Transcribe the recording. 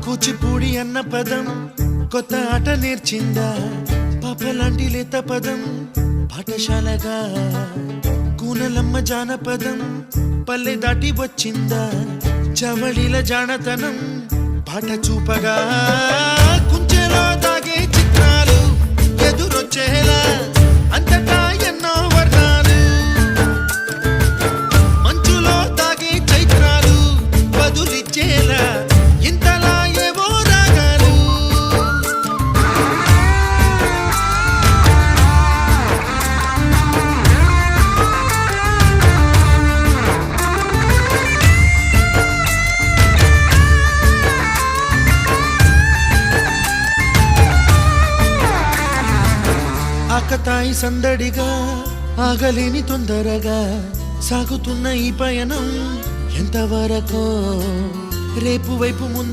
కూచిపూడి అన్న పదం కొత్త ఆట నేర్చిందా పాపలాంటి లేత పదం పాఠశాలగా కూనలమ్మ జానపదం పల్లె దాటి వచ్చిందా చవళిల జానతనం పాట చూపగా కుంచెలో దాగే చిత్రాలు ఎదురొచ్చేలా అంతటా ఎన్నో వర్ణాలు మంచులో దాగే చైత్రాలు బదులిచ్చేలా ఇంతలా ఏవో రాగాలు ఆకతాయి సందడిగా ఆగలేని తొందరగా సాగుతున్న ఈ పయనం ఎంతవరకో రేపు వైపు ముందు